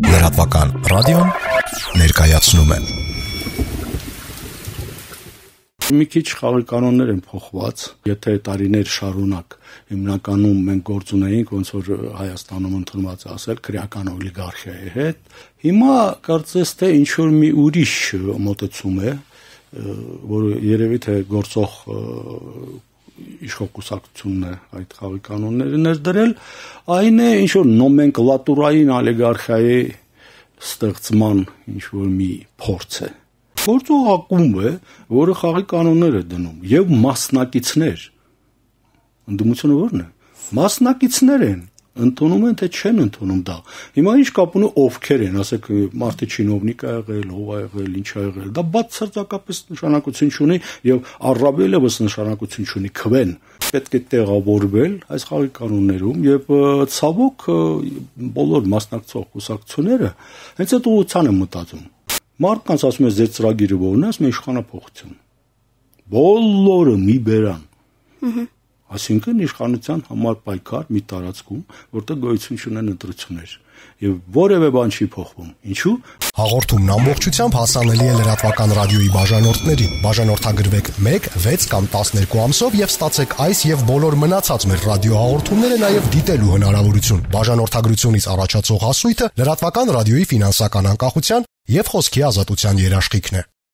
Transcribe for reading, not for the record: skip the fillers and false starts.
Լրատվական ռադիոն ներկայացնում է։ Մի քիչ խաղի կանոններ են փոխված, եթե տարիներ շարունակ հիմնականում մենք գործ ունեինք, ոնց որ Հայաստանում ընդունված է ասել, քրեական օլիգարխիայի հետ, հիմա կարծես թե ինչ որ մի ուրիշ մոտեցում է, որը երևի թե գործող իշխող կուսակցությունն է այդ խաղի կանոնները ներդրել, այն է ինչ որ նոմենկլատուրային օլիգարխիայի ստեղծման ինչ որ մի փորձ է։ Գործող ակումբ է, որը խաղի կանոններ է դնում, եւ մասնակիցներ։ Ընդդիմությունը ո՞րն է։ Մասնակիցներ են, ընդունում են թե չեն ընդունում դա։ Հիմա ինչ կապ ունի ովքեր են, ասեք մարդը չինովնիկ է եղել, ով է եղել, ինչ է եղել, դա բացարձակապես նշանակություն չունի եւ առավելևս նշանակություն չունի քվեն։ Պետք է տեղավորվել այս խաղի կանոններում եւ ցավոք բոլոր մասնակցող կուսակցությունները հենց այդ ուղղության են մտածում։ Մարդկանց ասում ես ձեր ծրագիրը ո՞րն է, ասում են իշխանափոխություն։ Բոլորը մի բերան։ Այսինքն իշխանության համար պայքար մի տարածքում, որտեղ գոյություն չունեն ընտրություններ, եւ որևէ բան չի փոխվում։ Ինչու՞։ Հաղորդումն ամբողջությամբ հասանելի է լրատվական ռադիոյի բաժանորդներին։ Բաժանորդագրվեք 1, 6 կամ 12 ամսով եւ ստացեք այս եւ բոլոր մնացած մեր ռադիոհաղորդումները նաեւ դիտելու հնարավորություն։ Բաժանորդագրությունից առաջացող հասույթը լրատվական ռադիոյի ֆինանսական անկախության եւ խոսքի ազատության երաշխիքն է։